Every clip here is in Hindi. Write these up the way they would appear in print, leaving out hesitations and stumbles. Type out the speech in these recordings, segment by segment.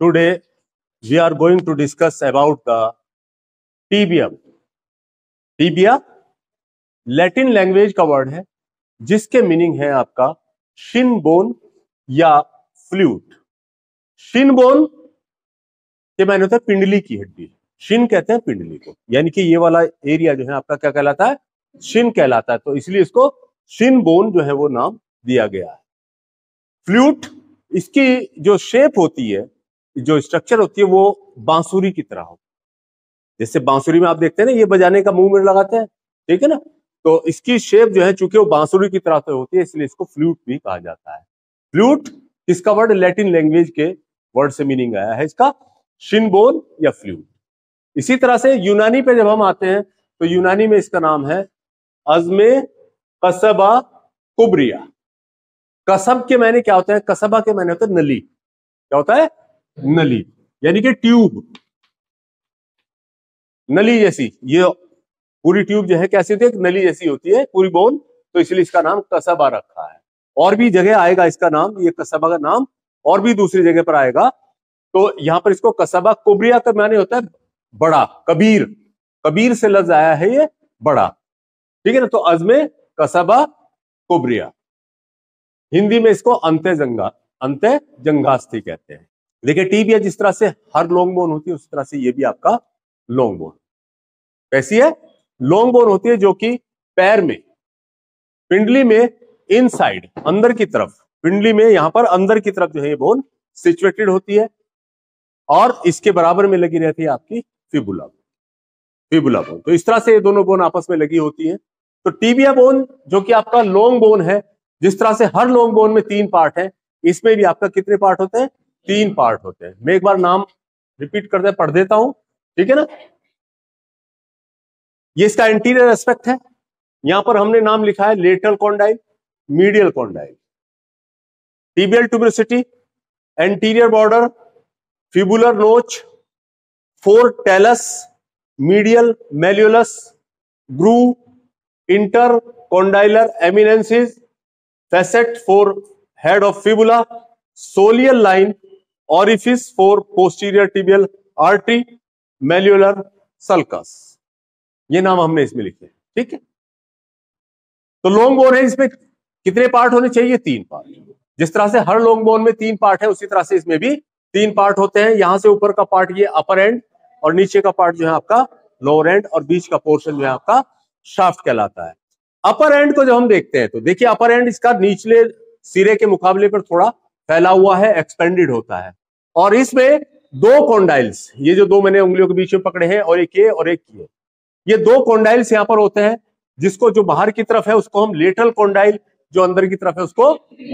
Today we are going to discuss about the tibium. Tibia Latin language का वर्ड है जिसके मीनिंग है आपका शिन बोन या फ्लूट। शिन बोन के मायने होता है पिंडली की हड्डी। शिन कहते हैं पिंडली को, यानी कि ये वाला एरिया जो है आपका क्या कहलाता है, शिन कहलाता है। तो इसलिए इसको शिन बोन जो है वो नाम दिया गया है। फ्लूट, इसकी जो शेप होती है, जो स्ट्रक्चर होती है, वो बांसुरी की तरह हो। जैसे बांसुरी में आप देखते हैं ना, ये बजाने का मुंह में लगाते हैं, ठीक है ना। तो इसकी शेप जो है चूंकि वो बांसुरी की तरह से होती है, इसलिए इसको फ्लूट भी कहा जाता है। फ्लूट इसका वर्ड लैटिन लैंग्वेज के वर्ड से मीनिंग आया है इसका, शिनबोन या फ्लूट। इसी तरह से यूनानी पे जब हम आते हैं तो यूनानी में इसका नाम है अज़्मे कसबा कुब्रिया। कसब के मायने क्या होता है, कसबा के मायने होता है नली। क्या होता है, नली, यानी कि ट्यूब, नली जैसी। ये पूरी ट्यूब जो है कैसी होती है, नली जैसी होती है पूरी बोन, तो इसलिए इसका नाम कसबा रखा है। और भी जगह आएगा इसका नाम, ये कसबा का नाम और भी दूसरी जगह पर आएगा। तो यहां पर इसको कसबा कुब्रिया का माने होता है बड़ा, कबीर, कबीर से लफ्ज आया है ये बड़ा, ठीक है ना। तो अज़्मे कसबा कुब्रिया, हिंदी में इसको अंत्य जंघास्थी कहते हैं। देखिए टीबिया जिस तरह से हर लॉन्ग बोन होती है, उस तरह से ये भी आपका लॉन्ग बोन कैसी है, लॉन्ग बोन होती है, जो कि पैर में पिंडली में इनसाइड अंदर की तरफ, पिंडली में यहां पर अंदर की तरफ जो है ये बोन सिचुएटेड होती है, और इसके बराबर में लगी रहती है आपकी फिबुला बोन। तो इस तरह से ये दोनों बोन आपस में लगी होती है। तो टीबिया बोन जो कि आपका लॉन्ग बोन है, जिस तरह से हर लॉन्ग बोन में 3 पार्ट है, इसमें भी आपका कितने पार्ट होते हैं, 3 पार्ट होते हैं। मैं एक बार नाम रिपीट करते पढ़ देता हूं, ठीक है ना। ये इसका इंटीरियर एस्पेक्ट है। यहां पर हमने नाम लिखा है lateral condyle, medial condyle, tibial tuberosity, anterior border, fibular notch, 4 talus, medial malleolus, groove, intercondylar eminences, facet for head of fibula, soleal line, orifice for posterior tibial artery, malleolar sulcus। ये नाम हमने इसमें लिखे, ठीक है। तो लॉन्ग बोन है, इसमें कितने पार्ट होने चाहिए, 3 पार्ट। जिस तरह से हर लॉन्ग बोन में 3 पार्ट है, उसी तरह से इसमें भी 3 पार्ट होते हैं। यहां से ऊपर का पार्ट ये अपर एंड, और नीचे का पार्ट जो है आपका लोअर एंड, और बीच का पोर्शन जो है आपका शाफ्ट कहलाता है। अपर एंड को जब हम देखते हैं तो देखिए अपर एंड इसका निचले सिरे के मुकाबले पर थोड़ा फैला हुआ है, एक्सपेंडेड होता है, और इसमें 2 कॉन्डाइल्स, ये जो 2 मैंने उंगलियों के बीच में पकड़े हैं, और एक ये और एक ये 2 कॉन्डाइल्स यहां पर होते हैं, जिसको जो बाहर की तरफ है उसको हम लेटरल कॉन्डाइल, जो अंदर की तरफ है उसको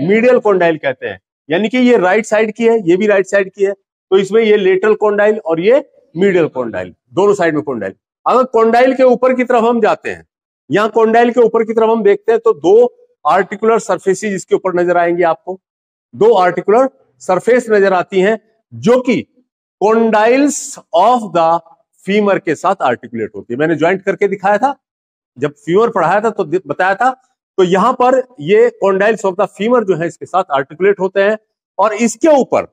मीडियल कॉन्डाइल कहते हैं। यानी कि ये राइट साइड की है, ये भी राइट साइड की है, तो इसमें ये लेटरल कॉन्डाइल और ये मीडियल कॉन्डाइल, दोनों साइड में कॉन्डाइल। अगर कॉन्डाइल के ऊपर की तरफ हम जाते हैं, यहां कॉन्डाइल के ऊपर की तरफ हम देखते हैं, तो 2 आर्टिकुलर सरफेसेस इसके ऊपर नजर आएंगे आपको, 2 आर्टिकुलर सरफेस नजर आती हैं, जो कि कॉन्डाइल्स ऑफ द फीमर के साथ आर्टिकुलेट होती है। मैंने ज्वाइंट करके दिखाया था जब फीमर पढ़ाया था, तो बताया था। तो यहां पर ये कॉन्डाइल्स ऑफ द फीमर जो है इसके साथ आर्टिकुलेट होते हैं, और इसके ऊपर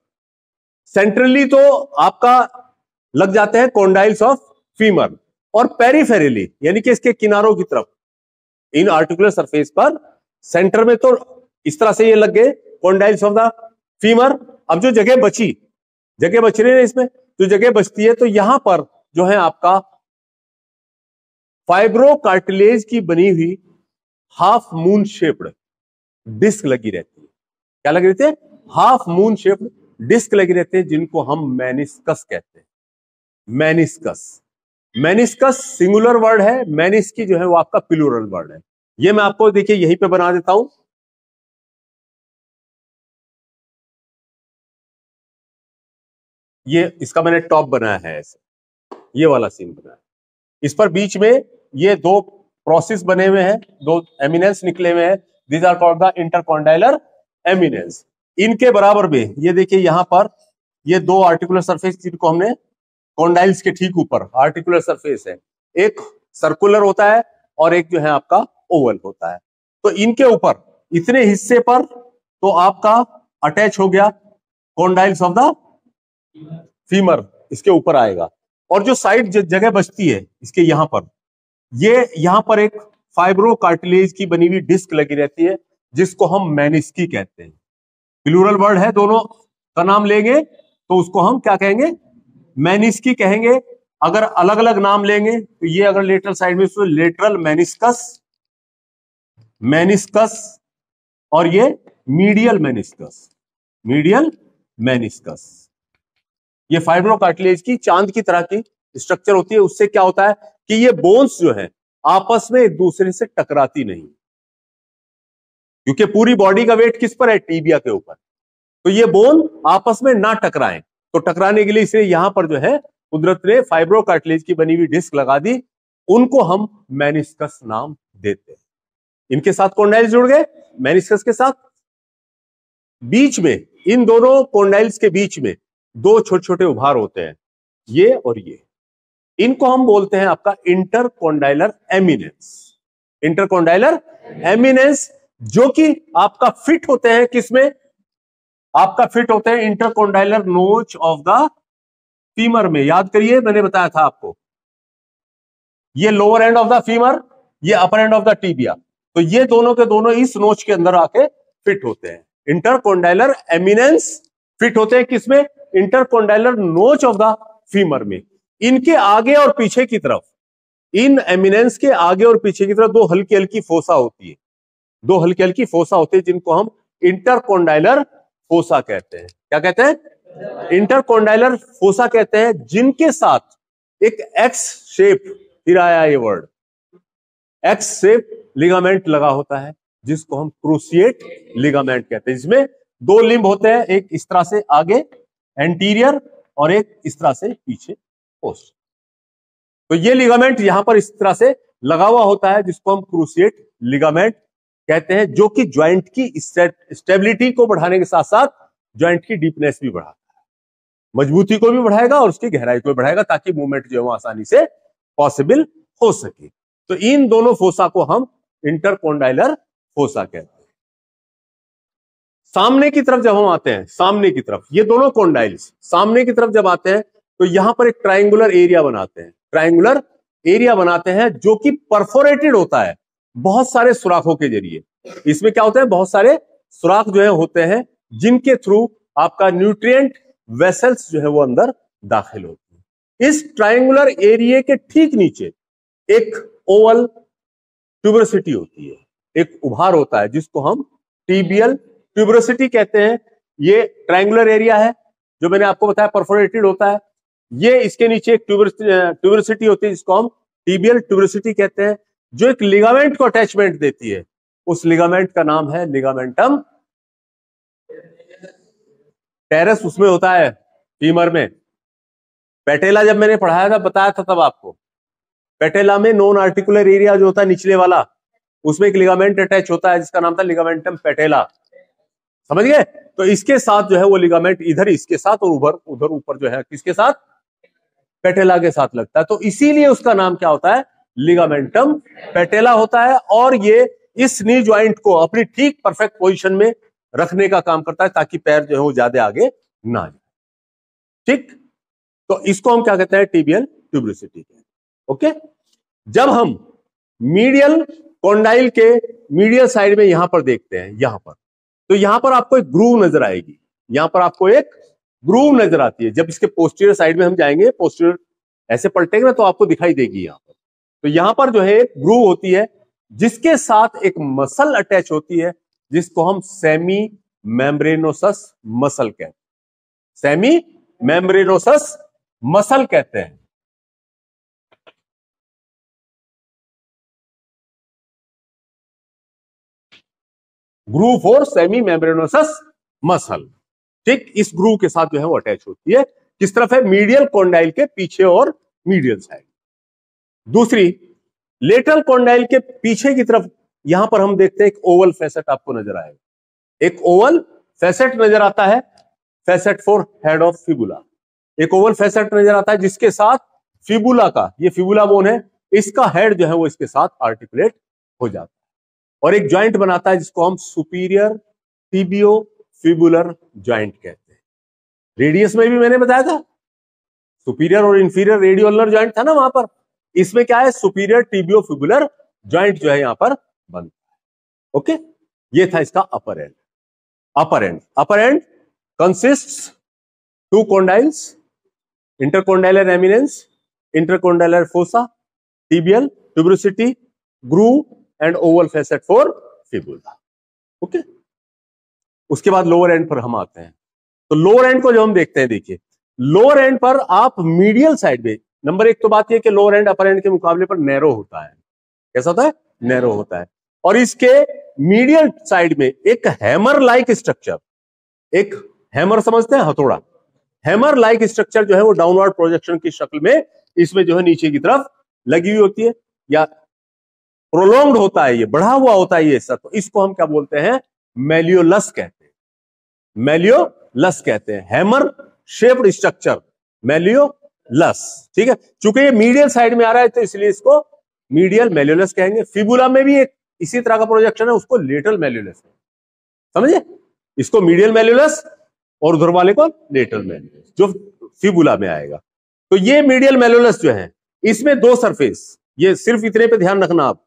सेंट्रली तो आपका लग जाते हैं कॉन्डाइल्स ऑफ फीमर, और पेरिफेरली यानी कि इसके किनारों की तरफ इन आर्टिकुलर सरफेस पर सेंटर में तो इस तरह से ये लग गए कॉन्डाइल्स ऑफ द फीमर। अब जो जगह बच रही है इसमें, जो जगह बचती है, तो यहां पर जो है आपका फाइब्रोकार्टिलेज की बनी हुई हाफ मून शेप्ड डिस्क लगी रहती है। क्या लगी रहती है, हाफ मून शेप्ड डिस्क लगी रहती है, जिनको हम मेनिस्कस कहते हैं। मेनिस्कस सिंगुलर वर्ड है, मेनिस्की जो है वो आपका प्लूरल वर्ड है। ये मैं आपको देखिए यहीं पे बना देता हूं। ये इसका मैंने टॉप बनाया है ऐसे, ये वाला सीन बनाया है। इस पर बीच में ये 2 प्रोसेस बने हुए हैं, 2 एमिनेंस निकले हुए हैं, these are called the intercondylar eminence. इनके बराबर में ये देखिए यहां पर ये 2 आर्टिकुलर सरफेस, जिनको हमने कॉन्डाइल्स के ठीक ऊपर आर्टिकुलर सरफेस है, एक सर्कुलर होता है और एक जो है आपका ओवल होता है। तो इनके ऊपर इतने हिस्से पर तो आपका अटैच हो गया कॉन्डाइल्स ऑफ द फीमर इसके ऊपर आएगा, और जो साइड जगह बचती है इसके यहां पर, ये यहां पर एक फाइब्रो कार्टिलेज की बनी हुई डिस्क लगी रहती है, जिसको हम मेनिस्की कहते हैं। प्लूरल वर्ड है, दोनों का नाम लेंगे तो उसको हम क्या कहेंगे, मेनिस्की कहेंगे। अगर अलग अलग नाम लेंगे तो ये अगर लेटरल साइड में, तो लेटरल मेनिस्कस, मेनिस्कस, और ये मीडियल मेनिस्कस, मीडियल मेनिस्कस। ये फाइब्रो कार्टिलेज की चांद की तरह की स्ट्रक्चर होती है। उससे क्या होता है कि ये बोन्स जो है आपस में एक दूसरे से टकराती नहीं, क्योंकि पूरी बॉडी का वेट किस पर है, टीबिया के ऊपर। तो ये बोन आपस में ना टकराएं, तो टकराने के लिए इसे यहां पर जो है कुदरत ने फाइब्रो कार्टिलेज की बनी हुई डिस्क लगा दी, उनको हम मेनिस्कस नाम देते हैं। इनके साथ कॉन्डाइल्स जुड़ गए मेनिस्कस के साथ। बीच में, इन दोनों कॉन्डाइल्स के बीच में दो छोटे छोटे उभार होते हैं, ये और ये। इनको हम बोलते हैं आपका इंटरकॉन्डाइलर एमिनेंस, इंटरकॉन्डाइलर एमिनेंस, जो कि आपका फिट होते हैं किसमें, आपका फिट होते हैं इंटरकॉन्डाइलर नोच ऑफ द फीमर में। याद करिए, मैंने बताया था आपको, ये lower end of the femur, ये अपर एंड ऑफ द टीबिया, तो ये दोनों के दोनों इस नोच के अंदर आके फिट होते हैं। इंटरकॉन्डाइलर एमिनेंस फिट होते हैं किसमें, इंटरकॉन्डाइलर नोच ऑफ द फीमर में। इनके आगे और पीछे की तरफ, इन एमिनेंस के आगे और पीछे की तरफ दो हल्की हल्की फोसा होती है, दो हल्की हल्की फोसा होती है, जिनको हम इंटरकॉन्डाइलर फोसा कहते हैं। क्या कहते हैं, इंटरकॉन्डाइलर फोसा कहते हैं, जिनके साथ एक एक्स शेप, फिर आया ये वर्ड, एक्स शेप लिगामेंट लगा होता है, जिसको हम क्रूसिएट लिगामेंट कहते हैं। इसमें दो लिंब होते हैं, एक इस तरह से आगे एंटीरियर और एक इस तरह से पीछे पोस्ट। तो ये लिगामेंट यहां पर इस तरह से लगा हुआ होता है, जिसको हम क्रूसिएट लिगामेंट कहते हैं, जो कि ज्वाइंट की स्टेबिलिटी को बढ़ाने के साथ साथ ज्वाइंट की डीपनेस भी बढ़ाता है, मजबूती को भी बढ़ाएगा और उसकी गहराई को भी बढ़ाएगा, ताकि मूवमेंट जो है वो आसानी से पॉसिबल हो सके। तो इन दोनों फोसा को हम इंटरकॉन्डाइलर फोसा कहते हैं। सामने की तरफ जब हम आते हैं, सामने की तरफ, ये दोनों कॉन्डाइल्स सामने की तरफ जब आते हैं, तो यहां पर एक ट्रायंगुलर एरिया बनाते हैं, ट्रायंगुलर एरिया बनाते हैं, जो कि परफोरेटेड होता है बहुत सारे सुराखों के जरिए। इसमें क्या होता है, बहुत सारे सुराख जो है होते हैं, जिनके थ्रू आपका न्यूट्रिएंट वेसल्स जो है वो अंदर दाखिल होते हैं। इस ट्रायंगुलर एरिया के ठीक नीचे एक ओवल ट्यूबरोसिटी होती है, एक उभार होता है, जिसको हम टीबियल ट्यूबरोसिटी कहते हैं। ये ट्रायंगुलर एरिया है, जो मैंने आपको बताया परफोरेटेड होता है। ये इसके नीचे एक ट्यूबरोसिटी होती है, जिसको हम टीबियल ट्यूबरोसिटी कहते हैं, जो एक लिगामेंट को अटैचमेंट देती है। उस लिगामेंट का नाम है लिगामेंटम टेरस, उसमें होता है फीमर में। पेटेला जब मैंने पढ़ाया था, बताया था तब आपको, पेटेला में नॉन आर्टिकुलर एरिया जो होता है निचले वाला, उसमें एक लिगामेंट अटैच होता है, जिसका नाम था लिगामेंटम पेटेला। समझ गए? तो इसके साथ जो है वो लिगामेंट इधर इसके साथ और उधर ऊपर जो है किसके साथ, पेटेला के साथ लगता है। तो इसीलिए उसका नाम क्या होता है, लिगामेंटम पेटेला होता है। और ये इस नी ज्वाइंट को अपनी ठीक परफेक्ट पोजीशन में रखने का काम करता है, ताकि पैर जो है वो ज्यादा आगे ना जाए। ठीक, तो इसको हम क्या कहते हैं, टीबियल ट्यूबरोसिटी। ओके, जब हम मीडियल कॉन्डाइल के मीडियल साइड में यहां पर देखते हैं, यहां पर, तो यहां पर आपको एक ग्रूव नजर आएगी, यहां पर आपको एक ग्रूव नजर आती है। जब इसके पोस्टीरियर साइड में हम जाएंगे, पोस्टीरियर ऐसे पलटेंगे ना, तो आपको दिखाई देगी यहां पर। तो यहां पर जो है एक ग्रूव होती है, जिसके साथ एक मसल अटैच होती है, जिसको हम सेमी मेम्ब्रेनोसस मसल कहते हैं, सेमी मेम्ब्रेनोसस मसल कहते हैं। Groove for semimembranosus muscle. ठीक, इस ग्रूव के साथ जो है वो अटैच होती है। किस तरफ है, मीडियल कॉन्डाइल के पीछे और मीडियल साइड। दूसरी, लेटरल कॉन्डाइल के पीछे की तरफ यहां पर हम देखते हैं एक ओवल फैसेट आपको नजर आएगा, एक ओवल फैसेट नजर आता है, facet for head of fibula. एक ओवल फैसेट नजर आता है, जिसके साथ फिबुला का, ये फिबुला बोन है, इसका हेड जो है वो इसके साथ आर्टिकुलेट हो जाता है, और एक ज्वाइंट बनाता है, जिसको हम सुपीरियर टिबियो फिबुलर ज्वाइंट कहते हैं। रेडियस में भी मैंने बताया था सुपीरियर और इंफीरियर रेडियो अल्नर ज्वाइंट था ना वहां पर। इसमें क्या है, सुपीरियर टिबियोफिबुलर ज्वाइंट जो है यहां पर बनता है। ओके, ये था इसका upper end. Upper end consists two condyles, intercondylar eminence, intercondylar fossa, tibial tuberosity, groove and oval facet for fibula. Okay, उसके बाद लोअर एंड पर हम आते हैं। तो लोअर एंड को जो हम देखते हैं, देखिए लोअर एंड पर आप मीडियल साइड में, नंबर एक तो बात यह कि लोअर एंड अपर एंड के मुकाबले पर नैरो होता है। कैसा होता है? नैरो होता है। और इसके मीडियल साइड में एक हैमर लाइक स्ट्रक्चर, एक हैमर समझते हैं, हथौड़ा, हैमर लाइक स्ट्रक्चर जो है वो डाउनवर्ड प्रोजेक्शन की शक्ल में इसमें जो है नीचे की तरफ लगी हुई होती है, या प्रोलॉन्ग्ड होता है, ये बढ़ा हुआ होता है ये हिस्सा। तो इसको हम क्या बोलते हैं? मेलियोलस कहते हैं। मेलियोलस कहते हैं, हैमर शेप्ड स्ट्रक्चर, मेलियोलस। ठीक है, चूंकि ये मीडियल साइड में आ रहा है तो इसलिए इसको मीडियल मेलियोलस कहेंगे। फिबुला में भी एक इसी तरह का प्रोजेक्शन है, उसको लेटरल मेलियोलस, समझे? इसको मीडियल मेलियोलस और उधर वाले को लेटरल मेलियोलस, जो फिबुला में आएगा। तो ये मीडियल मेलियोलस जो है, इसमें दो सरफेस, ये सिर्फ इतने पे ध्यान रखना आप,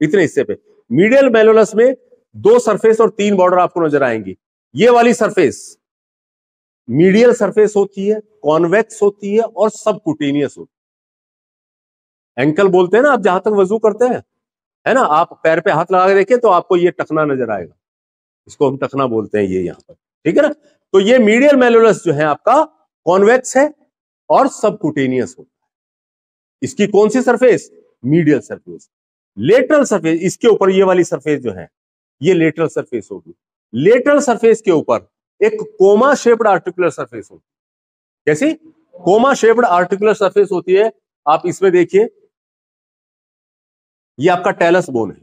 इतने हिस्से पे। मीडियल मेलियोलस में दो सरफेस और तीन बॉर्डर आपको नजर आएंगी। ये वाली सरफेस मीडियल सरफेस होती है, कॉन्वेक्स होती है और सबकुटेनियस होती है। एंकल बोलते हैं ना आप जहां तक वजू करते हैं, है ना, आप पैर पे हाथ लगा के देखिए तो आपको ये टखना नजर आएगा, इसको हम टखना बोलते हैं, ये यहां पर। ठीक है ना, तो ये मीडियल मेलियोलस जो है आपका कॉन्वेक्स है और सबकुटेनियस होता है। इसकी कौन सी surface? Medial surface. Lateral surface, इसके ऊपर ये वाली सरफेस जो है ये लेटरल सरफेस होगी। लेटरल सरफेस के ऊपर एक कोमा शेप्ड आर्टिकुलर सरफेस होती है। कैसी? कोमा शेप्ड आर्टिकुलर सरफेस होती है। आप इसमें देखिए, ये आपका टेलस बोन है,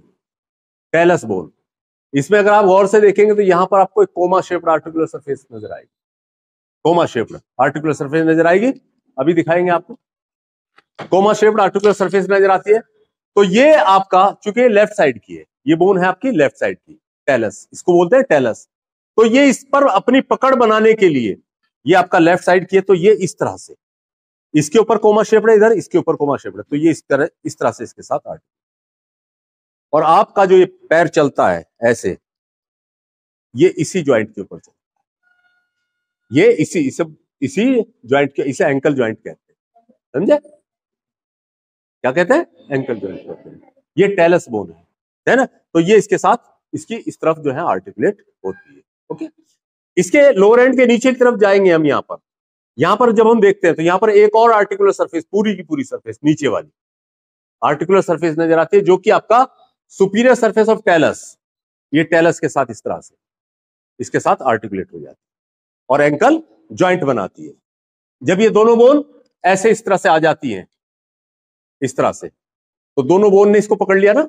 टेलस बोन। इसमें अगर आप गौर से देखेंगे तो यहां पर आपको एक कोमा शेप्ड आर्टिकुलर सरफेस नजर आएगी, कोमा शेप्ड आर्टिकुलर सरफेस नजर आएगी। अभी दिखाएंगे आपको, कोमा शेप्ड आर्टिकुलर सरफेस नजर आती है। तो ये आपका, चूंकि लेफ्ट साइड की है, ये बोन है आपकी लेफ्ट साइड की, टेलस, इसको बोलते हैं टेलस। तो ये इस पर अपनी पकड़ बनाने के लिए, ये आपका लेफ्ट साइड की है, तो ये इस तरह से, इसके ऊपर कोमा शेप्ड है, इधर इसके ऊपर कोमा शेप्ड है, तो ये इस तरह से इसके साथ आर्टिकुलर। और आपका जो ये पैर चलता है ऐसे, ये इसी ज्वाइंट के ऊपर चलता है, ये इसी ज्वाइंट के, इसे एंकल ज्वाइंट कहते हैं, समझे? क्या कहते हैं? एंकल ज्वाइंट कहते हैं। ये टेलस बोन है ना, तो ये इसके साथ, इसकी इस तरफ जो है आर्टिकुलेट होती है। ओके, इसके लोअर एंड के नीचे की तरफ जाएंगे हम। यहां पर जब हम देखते हैं तो यहां पर एक और आर्टिकुलर सरफेस, पूरी की पूरी सरफेस नीचे वाली आर्टिकुलर सरफेस नजर आती है, जो कि आपका सुपीरियर सरफेस ऑफ टेलस, ये टेलस के साथ इस तरह से, इसके साथ आर्टिकुलेट हो जाती है और एंकल ज्वाइंट बनाती है। जब ये दोनों बोन ऐसे इस तरह से आ जाती हैं, इस तरह से, तो दोनों बोन ने इसको पकड़ लिया ना,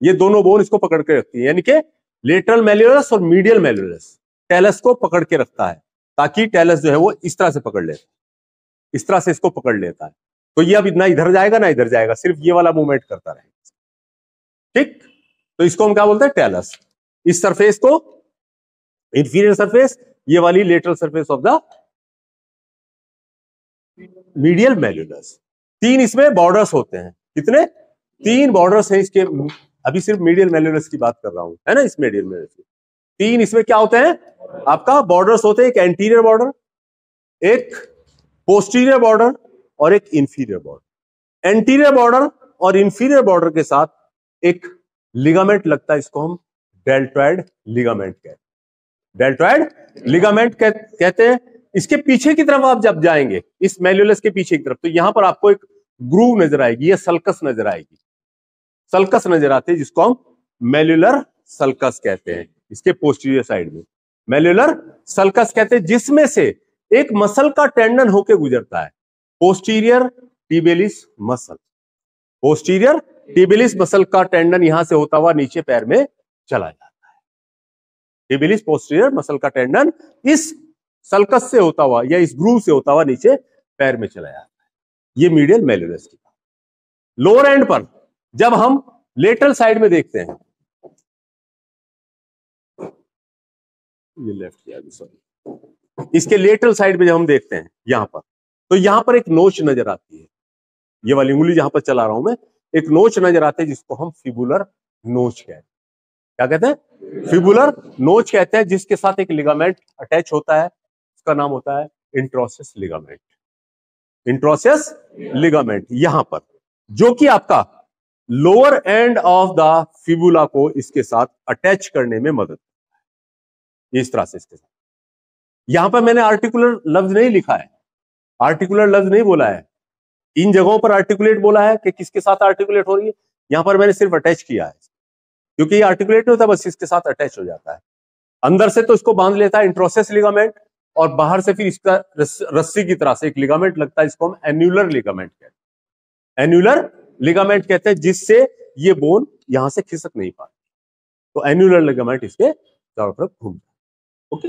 ये दोनों बोन इसको पकड़ के रखती है, यानी कि लेटरल मेलियोलस और मीडियल मेलियोलस टेलस को पकड़ के रखता है, ताकि टेलस जो है वो इस तरह से पकड़ ले, इस तरह से इसको पकड़ लेता है। तो ये अब ना इधर जाएगा ना इधर जाएगा, सिर्फ ये वाला मूवमेंट करता रहेगा। ठीक, तो इसको हम क्या बोलते हैं? टेलस। इस सरफेस को इंफीरियर सरफेस, ये वाली lateral surface of the medial malleolus. तीन इसमें बॉर्डर्स होते हैं। कितने? तीन बॉर्डर्स हैं इसके। अभी सिर्फ मीडियल मेलियोलस की बात कर रहा हूं, है ना, इस मीडियल मेलियोलस की तीन इसमें क्या होते हैं आपका? बॉर्डर्स होते हैं। एक एंटीरियर बॉर्डर, एक पोस्टीरियर बॉर्डर और एक इंफीरियर बॉर्डर। एंटीरियर बॉर्डर और इंफीरियर बॉर्डर के साथ एक लिगामेंट लगता है, इसको हम डेल्टॉइड लिगामेंट कहते हैं। डेल्टॉइड लिगामेंट कहते हैं। इसके पीछे की तरफ आप जब जाएंगे, इस मेलियोलस के पीछे की तरफ, तो यहां पर आपको एक ग्रूव नजर आएगी, ये सल्कस नजर आएगी, सल्कस नजर आती है, जिसको हम मेल्युलर सल्कस कहते हैं। इसके पोस्टीरियर साइड में मेल्युलर सल्कस कहते हैं, जिसमें से एक मसल का टेंडन होके गुजरता है, पोस्टीरियर टिबियलिस मसल। पोस्टीरियर टिबियलिस मसल का टेंडन यहां से होता हुआ नीचे पैर में चला जाता है। टिबियलिस पोस्टीरियर मसल का टेंडन इस सल्कस से होता हुआ या इस ग्रूव से होता हुआ नीचे पैर में चला जाता है। ये मीडियल मेल्युलस की। लोअर एंड पर जब हम लेटरल साइड में देखते हैं, ये लेफ्ट किया, सॉरी, इसके लेटरल साइड पे जब हम देखते हैं यहां पर, तो यहां पर एक नोच नजर आती है, ये वाली उंगली जहां पर चला रहा हूं मैं, एक नोच नजर आती है जिसको हम फिबुलर नोच कहते हैं। क्या कहते हैं? फिबुलर नोच कहते हैं, जिसके साथ एक लिगामेंट अटैच होता है, उसका नाम होता है इंट्रोसिस लिगामेंट। इंट्रोसिस लिगामेंट यहां पर, जो कि आपका lower end of the fibula को इसके साथ अटैच करने में मदद करता है, इस तरह से इसके साथ। यहां पर मैंने आर्टिकुलर लफ्ज नहीं लिखा है, आर्टिकुलर लफ्ज नहीं बोला है, इन जगहों पर आर्टिकुलेट बोला है कि किसके साथ आर्टिकुलेट हो रही है, यहां पर मैंने सिर्फ अटैच किया है, क्योंकि ये आर्टिकुलेट नहीं होता, बस इसके साथ अटैच हो जाता है। अंदर से तो इसको बांध लेता है इंट्रोसिस लिगामेंट, और बाहर से फिर इसका रस्सी की तरह से एक लिगामेंट लगता है, इसको हम एन्युलर लिगामेंट कहते हैं। एन्युलर लिगामेंट कहते हैं, जिससे ये बोन यहां से खिसक नहीं पाती, तो एन्युलर लिगामेंट इसके चारों तरफ घूमता है। ओके,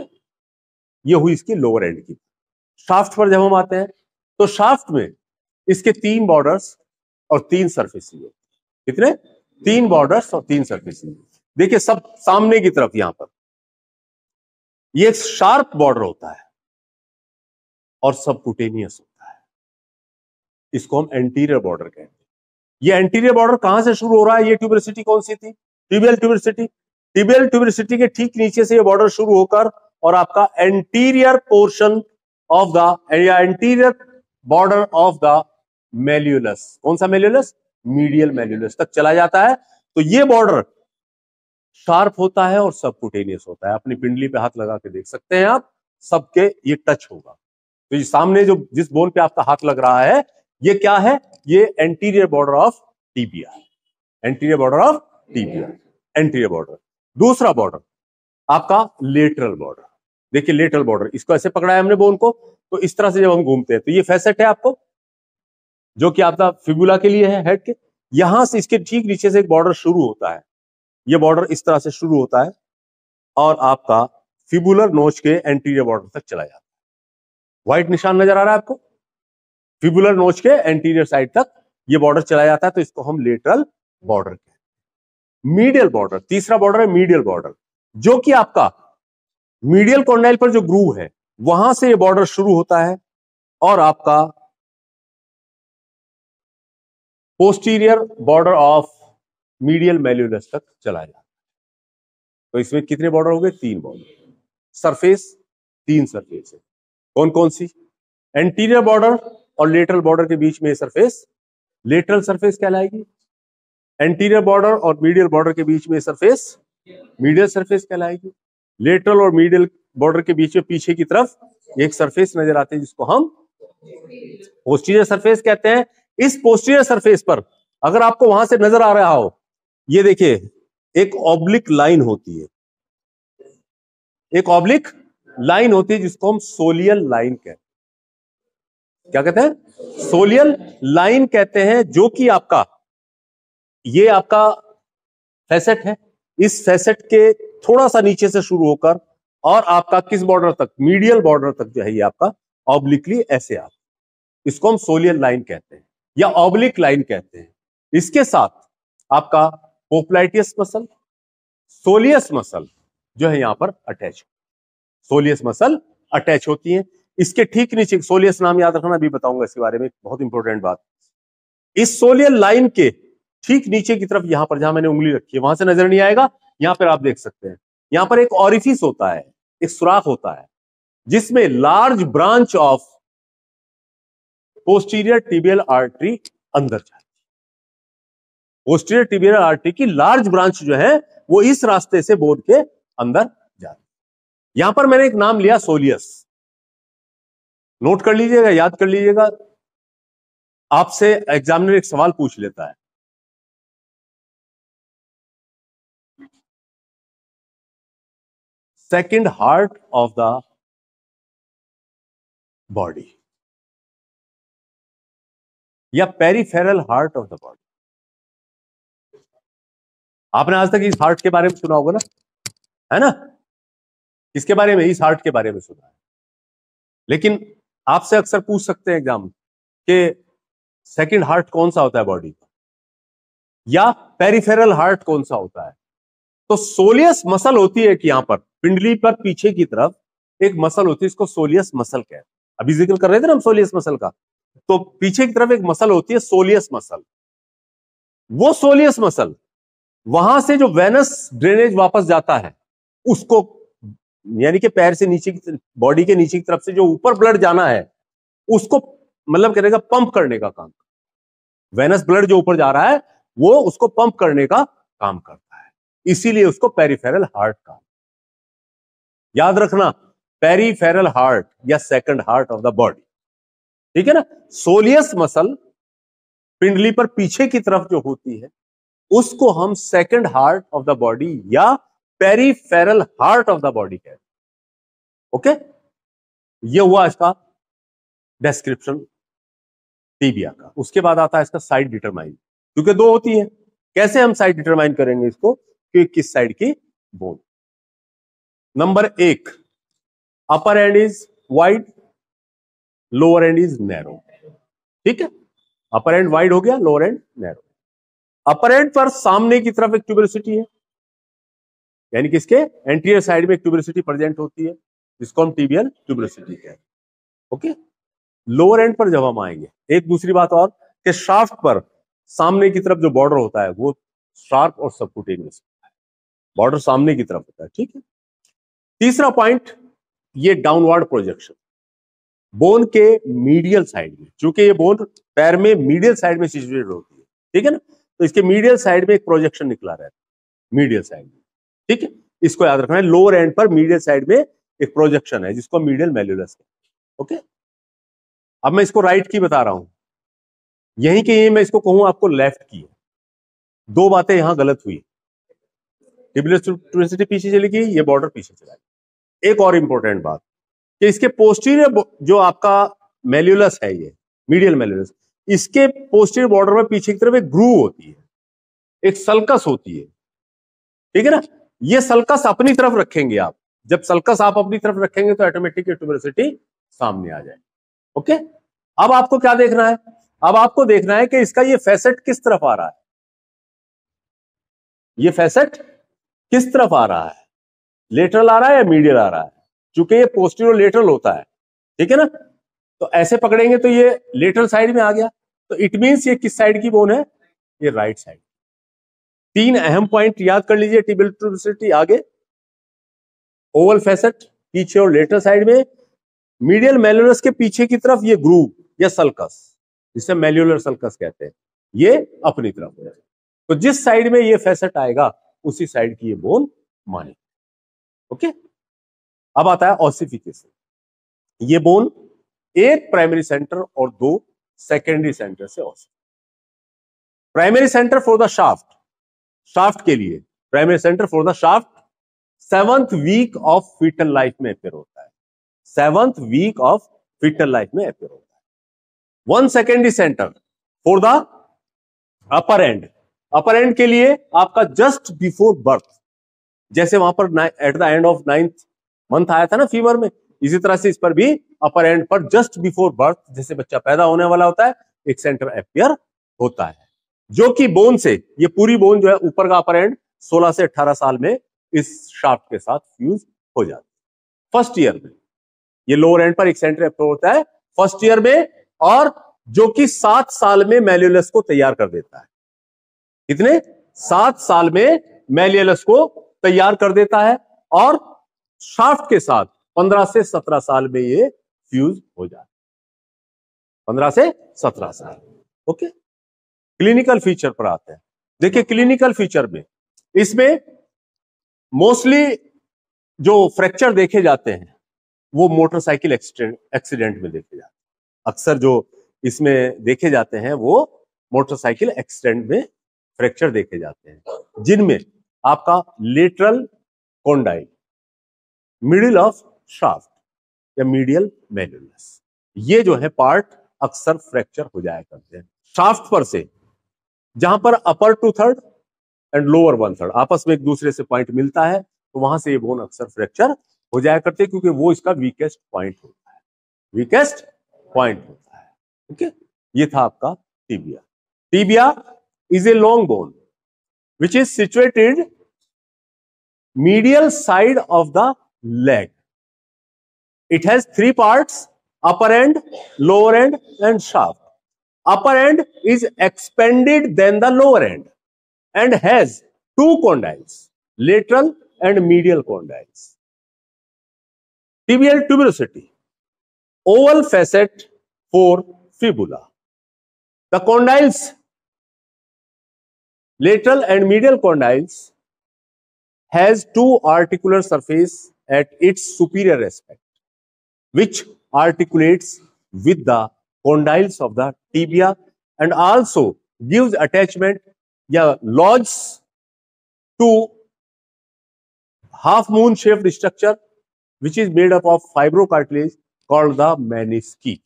ये हुई इसकी लोअर एंड की। शाफ्ट पर जब हम आते हैं, तो शाफ्ट में इसके 3 बॉर्डर्स और 3 सरफेसेस। कितने? 3 बॉर्डर्स और 3 सरफेसेस। देखिए सब सामने की तरफ, यहां पर ये एक शार्प बॉर्डर होता है और सबकुटेनियस होता है, इसको हम एंटीरियर बॉर्डर कहते हैं। ये एंटीरियर बॉर्डर कहां से शुरू हो रहा है? ये ट्यूबरसिटी कौन सी थी? टिबियल ट्यूबरसिटी। टिबियल ट्यूबरसिटी के ठीक नीचे से ये बॉर्डर शुरू होकर और आपका एंटीरियर पोर्शन ऑफ द, या एंटीरियर बॉर्डर ऑफ द मेल्यूलस, कौन सा मेल्यूलस? मीडियल मेल्यूलस तक चला जाता है। तो ये बॉर्डर शार्प होता है और सबकुटेनियस होता है। अपनी पिंडली पे हाथ लगा के देख सकते हैं आप, सबके ये टच होगा। तो ये सामने जो जिस बोन पे आपका हाथ लग रहा है, ये क्या है? ये anterior border of tibia, anterior border of tibia, anterior border. दूसरा बॉर्डर आपका लेटरल बॉर्डर। देखिए लेटरल बॉर्डर, इसको ऐसे पकड़ा है हमने बोन को, तो इस तरह से जब हम घूमते हैं तो ये फैसेट है आपको, जो कि आपका फिबुला के लिए है, हेड के। यहां से इसके ठीक नीचे से एक बॉर्डर शुरू होता है, ये बॉर्डर इस तरह से शुरू होता है और आपका फिबुलर नोच के एंटीरियर बॉर्डर तक चला जाता है। व्हाइट निशान नजर आ रहा है आपको? फिबुलर नोच के एंटीरियर साइड तक ये बॉर्डर चला जाता है, तो इसको हम लेटरल बॉर्डर कहते हैं। मीडियल बॉर्डर, तीसरा बॉर्डर है मीडियल बॉर्डर, जो कि आपका मीडियल कॉन्डाइल पर जो ग्रूव है वहां से ये बॉर्डर शुरू होता है और आपका पोस्टीरियर बॉर्डर ऑफ मीडियल मेल्यूलस तक चला जाता है। तो इसमें कितने बॉर्डर हो गए? 3 बॉर्डर। सरफेस 3 सरफेस है, कौन कौन सी? एंटीरियर बॉर्डर और लेटरल बॉर्डर के बीच में सरफेस लेटरल सरफेस कहलाएगी। एंटीरियर बॉर्डर और मीडियल बॉर्डर के बीच में सरफेस मीडियल सरफेस कहलाएगी। लेटरल और मीडियल बॉर्डर के बीच में पीछे की तरफ एक सरफेस नजर आती है, जिसको हम पोस्टीरियर सरफेस कहते हैं। इस पोस्टीरियर सरफेस पर अगर आपको वहां से नजर आ रहा हो, ये देखिए एक ऑब्लिक लाइन होती है, एक ऑब्लिक लाइन होती है जिसको हम सोलियल लाइन कहते हैं। क्या कहते हैं? सोलियल लाइन कहते हैं, जो कि आपका ये आपका फैसेट है, इस फैसेट के थोड़ा सा नीचे से शुरू होकर और आपका किस बॉर्डर तक? मीडियल बॉर्डर तक जो है ये आपका ऑब्लिकली ऐसे आता है, इसको हम सोलियल लाइन कहते हैं या ऑब्लिक लाइन कहते हैं। इसके साथ आपका पोप्लाइटियस मसल, सोलियस मसल जो है यहां पर अटैच, सोलियस मसल अटैच होती है। इसके ठीक नीचे सोलियस नाम याद रखना, अभी बताऊंगा इसके बारे में, बहुत इंपॉर्टेंट बात। इस सोलियल लाइन के ठीक नीचे की तरफ यहां पर जहां मैंने उंगली रखी है, वहां से नजर नहीं आएगा, यहां पर आप देख सकते हैं, यहां पर एक ऑरिफिस होता है, एक सुराख होता है, जिसमें large branch of posterior tibial artery अंदर जाती है। पोस्टीरियर टिबियल आर्टरी की लार्ज ब्रांच जो है वो इस रास्ते से बोन के अंदर जाती है। यहां पर मैंने एक नाम लिया सोलियस, नोट कर लीजिएगा, याद कर लीजिएगा, आपसे एग्जामिनर एक सवाल पूछ लेता है, second heart of the body या peripheral heart of the body. आपने आज तक इस हार्ट के बारे में सुना होगा ना, है ना? इसके बारे में, इस हार्ट के बारे में सुना है, लेकिन आपसे अक्सर पूछ सकते हैं एग्जाम के सेकंड हार्ट कौन सा होता है बॉडी का, या पेरिफेरल हार्ट कौन सा होता है। तो सोलियस मसल होती है कि यहां पर पिंडली पर पीछे की तरफ एक मसल होती है, इसको सोलियस मसल कहते हैं। अभी जिक्र कर रहे थे ना हम सोलियस मसल का, तो पीछे की तरफ एक मसल होती है सोलियस मसल। वो सोलियस मसल वहां से जो वेनस ड्रेनेज वापस जाता है उसको, यानी कि पैर से नीचे की, बॉडी के नीचे की तरफ से जो ऊपर ब्लड जाना है उसको मतलब करेगा पंप करने का काम। वेनस ब्लड जो ऊपर जा रहा है वो उसको पंप करने का काम करता है, इसीलिए उसको पेरिफेरल हार्ट का। याद रखना, पेरिफेरल हार्ट या second heart of the body, ठीक है ना। सोलियस मसल पिंडली पर पीछे की तरफ जो होती है उसको हम second heart of the body या peripheral heart of the body कहते हैं। ओके, ये हुआ इसका डिस्क्रिप्शन टीबिया का। उसके बाद आता है इसका साइड डिटरमाइन, क्योंकि दो होती है। कैसे हम साइड डिटरमाइन करेंगे इसको कि किस साइड की bone. Number 1, upper and is wide, lower and is narrow. ठीक है, अपर एंड वाइड हो गया, lower and narrow. Upper and पर सामने की तरफ एक ट्यूबरसिटी है, यानी कि इसके एंटीरियर साइड में एक ट्यूबरसिटी प्रेजेंट होती है जिसको हम टिबियल ट्यूबरसिटी कहते हैं। ओके, लोअर एंड पर जब हम आएंगे, एक दूसरी बात और कि शाफ्ट पर सामने की तरफ जो बॉर्डर होता है वो शार्प और सबक्यूटेनियस बॉर्डर सामने की तरफ होता है। ठीक है, तीसरा पॉइंट, ये डाउनवर्ड प्रोजेक्शन बोन के मीडियल साइड में, चूंकि ये बोन पैर में मीडियल साइड में सिचुएटेड होती है, ठीक है ना, तो इसके मीडियल साइड में एक प्रोजेक्शन निकला रहता है मीडियल साइड में। ठीक है, इसको याद रखना है, लोअर एंड पर मीडियल साइड में एक प्रोजेक्शन है जिसको मीडियल मेल्युलस है। ओके, अब मैं इसको राइट की बता रहा हूं, यहीं के ये मैं इसको कहूं आपको लेफ्ट की है। दो बातें यहां गलत हुई, टिबियल ट्यूबरसिटी पीछे चली गई, ये बॉर्डर पीछे चला गया। एक और इंपॉर्टेंट बात कि इसके पोस्टीरियर जो आपका मेल्युलस है, ये मीडियल मेल्युलस, इसके पोस्टीरियर बॉर्डर में पीछे की तरफ एक ग्रूव होती है, एक सल्कस होती है। ठीक है ना, ये सल्कस अपनी तरफ रखेंगे आप, जब सल्कस आप अपनी तरफ रखेंगे तो ऑटोमेटिक ट्यूबरसिटी सामने आ जाए। ओके, अब आपको क्या देखना है, अब आपको देखना है कि इसका ये फैसेट किस तरफ आ रहा है, ये फैसेट किस तरफ आ रहा है, लेटरल आ रहा है या मीडियल आ रहा है। चूंकि ये पोस्टीरियर लेटरल होता है, ठीक है ना, तो ऐसे पकड़ेंगे तो ये लेटरल साइड में आ गया, तो इट मींस ये किस साइड की बोन है, ये राइट साइड। तीन अहम पॉइंट याद कर लीजिए टिबियल ट्यूबरसिटी आगे, ओवल फैसेट पीछे और लेटरल साइड में, मीडियल मेल्युलस के पीछे की तरफ ये ग्रूव या सल्कस, जिसे मेल्युलर सल्कस कहते हैं, ये अपनी तरफ है। तो जिस साइड में ये फैसेट आएगा उसी साइड की ये बोन माने। ओके, अब आता है ऑसिफिकेशन। ये बोन एक प्राइमरी सेंटर और दो सेकेंडरी सेंटर से ऑसिफिक। Primary centre for the shaft, shaft के लिए primary centre for the shaft 7th week of fetal life में अपेयर होता है, 7th week of fetal life में अपेयर होता है। One secondary centre for the upper end, upper end के लिए आपका जस्ट बिफोर बर्थ, जैसे वहां पर at the end of 9th month आया था ना फीवर में, इसी तरह से इस पर भी अपर एंड पर जस्ट बिफोर बर्थ, जैसे बच्चा पैदा होने वाला होता है, एक सेंटर अपेयर होता है, जो कि बोन से, ये पूरी बोन जो है ऊपर का अपर एंड 16 से 18 साल में इस शाफ्ट के साथ फ्यूज हो जाती है। फर्स्ट ईयर में ये लोअर एंड पर एक सेंटर अपेयर होता है फर्स्ट ईयर में, और जो कि 7 साल में मेल्युलस को तैयार कर देता है। कितने? 7 साल में मेल्युलस को तैयार कर देता है, और शाफ्ट के साथ 15 से 17 साल में ये फ्यूज हो जाता है, 15 से 17 साल। ओके, क्लिनिकल फीचर पर आते हैं। देखिए क्लिनिकल फीचर में इसमें मोस्टली जो फ्रैक्चर देखे जाते हैं वो मोटरसाइकिल एक्सीडेंट में देखे जाते हैं, अक्सर जो इसमें देखे जाते हैं वो मोटरसाइकिल एक्सीडेंट में फ्रैक्चर देखे जाते हैं, जिनमें आपका lateral condyle, middle of shaft या मीडियल मेल्युलस, ये जो है पार्ट अक्सर फ्रैक्चर हो जाया करते हैं। शाफ्ट पर से जहां पर अपर 2/3 एंड लोअर 1/3 आपस में एक दूसरे से पॉइंट मिलता है, तो वहां से ये बोन अक्सर फ्रैक्चर हो जाया करते हैं, क्योंकि वो इसका वीकेस्ट पॉइंट होता है, वीकेस्ट पॉइंट होता है। ओके, ये था आपका tibia. Tibia is a long bone which is situated medial side of the leg, It has three parts: upper end, lower end, and shaft. Upper end is expanded than the lower end and has two condyles, lateral and medial condyles. Tibial tuberosity, oval facet for fibula. The condyles, lateral and medial condyles, has two articular surface at its superior aspect, which articulates with the condyles of the tibia and also gives attachment, lodges to half moon shaped structure which is made up of fibrocartilage called the menisci.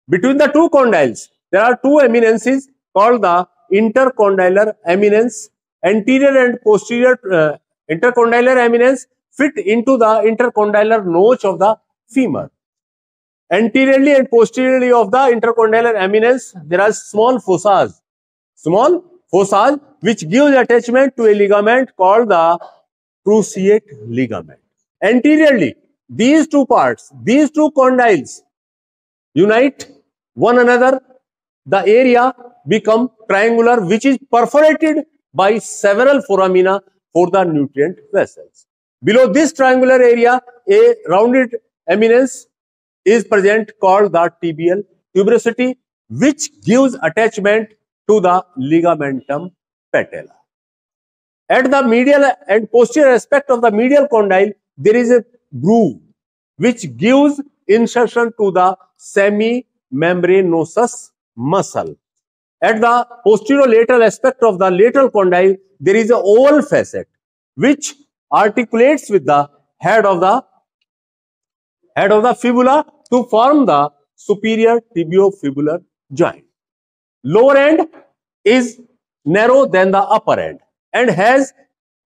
Between the two condyles, there are two eminences called the intercondylar eminence. Anterior and posterior intercondylar eminence fit into the intercondylar notch of the femur. Anteriorly and posteriorly of the intercondylar eminence, there are small fossas which gives attachment to a ligament called the cruciate ligament. Anteriorly, these two condyles unite one another. The area become triangular, which is perforated by several foramina for the nutrient vessels. Below this triangular area, a rounded eminence is present called the tibial tuberosity, which gives attachment to the ligamentum patella. At the medial and posterior aspect of the medial condyle, there is a groove which gives insertion to the semimembranosus muscle. At the posterior lateral aspect of the lateral condyle, there is an oval facet which articulates with the head of the fibula to form the superior tibiofibular joint. Lower end is narrow than the upper end and has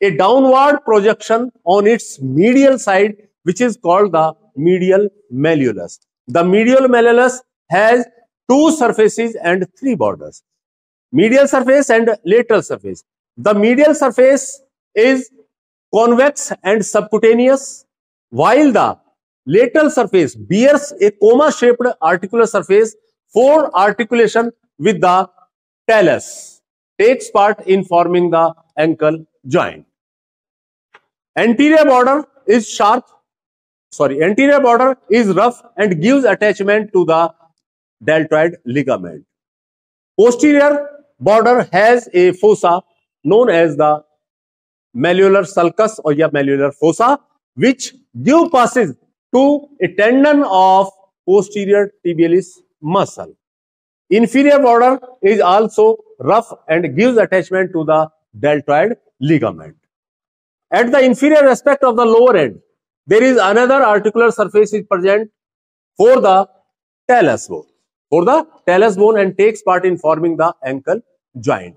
a downward projection on its medial side, which is called the medial malleolus. The medial malleolus has two surfaces and three borders: medial surface and lateral surface. The medial surface is convex and subcutaneous, while the lateral surface bears a coma-shaped articular surface for articulation with the talus, takes part in forming the ankle joint. Anterior border is rough and gives attachment to the deltoid ligament. Posterior border has a fossa known as the malleolar sulcus or malleolar fossa, which give passage to a tendon of posterior tibialis muscle. Inferior border is also rough and gives attachment to the deltoid ligament. At the inferior aspect of the lower end, there is another articular surface is present for the talus bone, and takes part in forming the ankle joint.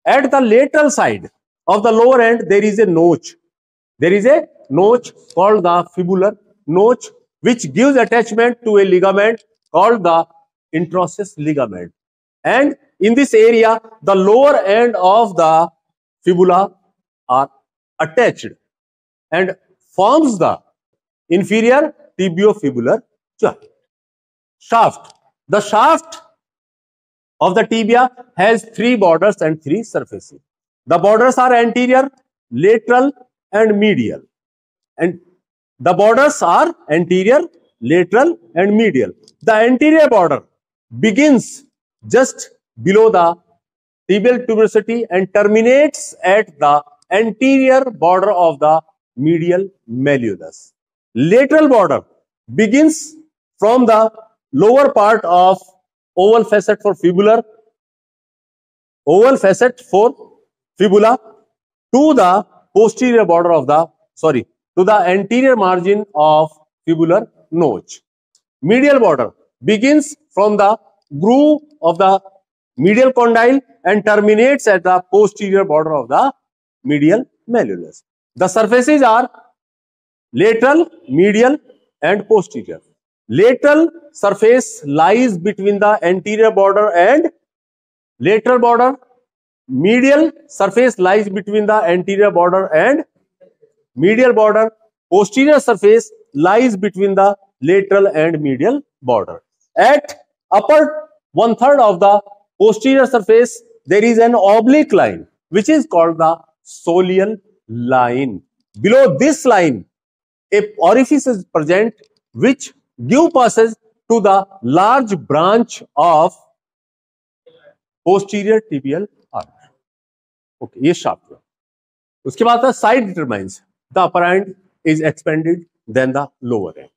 At the lateral side of the lower end, there is a notch. There is a notch called the fibular notch, which gives attachment to a ligament called the introsseous ligament. And in this area, the lower end of the fibula are attached and forms the inferior tibiofibular joint. Shaft. The shaft of the tibia has three borders and three surfaces. The borders are anterior, lateral, and medial. And the borders are anterior, lateral, and medial. The anterior border begins just below the tibial tuberosity and terminates at the anterior border of the medial malleolus. Lateral border begins from the lower part of oval facet for fibula to the posterior border of the to the anterior margin of fibular notch. Medial border begins from the groove of the medial condyle and terminates at the posterior border of the medial malleolus. The surfaces are lateral, medial, and posterior. Lateral surface lies between the anterior border and lateral border. Medial surface lies between the anterior border and medial border. posterior surface lies between the lateral and medial border. At upper 1/3 of the posterior surface, there is an oblique line, which is called the soleal line. Below this line, a orifice is present which give passage to the large branch of posterior tibial artery. Okay, ये shaft है. उसके बाद था side determines the upper end is expanded than the lower end.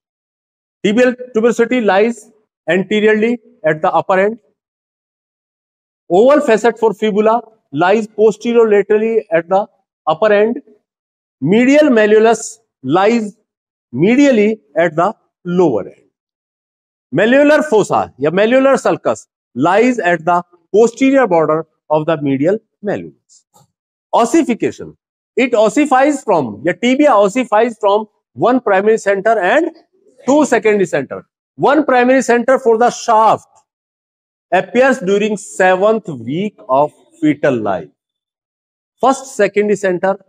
Tibial tuberosity lies anteriorly at the upper end. Oval facet for fibula lies posterolaterally at the upper end. Medial malleolus lies medially at the lower end. Malleolar fossa या malleolar sulcus lies at the posterior border of the medial malleolus. Ossification. It ossifies from, the tibia ossifies from one primary center and two secondary center. One primary center for the shaft appears during 7th week of fetal life. First secondary center,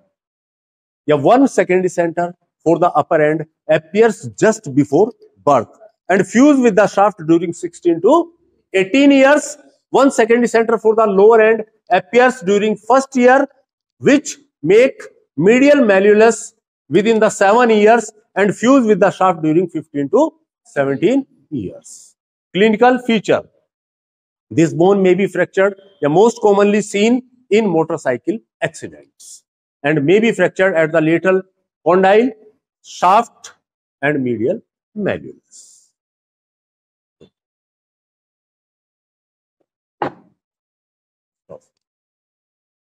one secondary center for the upper end appears just before birth and fuse with the shaft during 16 to 18 years. One secondary center for the lower end appears during first year, which make medial malleolus within the 7 years and fuse with the shaft during 15 to 17 years. Clinical feature. This bone may be fractured, most commonly seen in motorcycle accidents, and may be fractured at the lateral condyle, shaft and medial malleolus.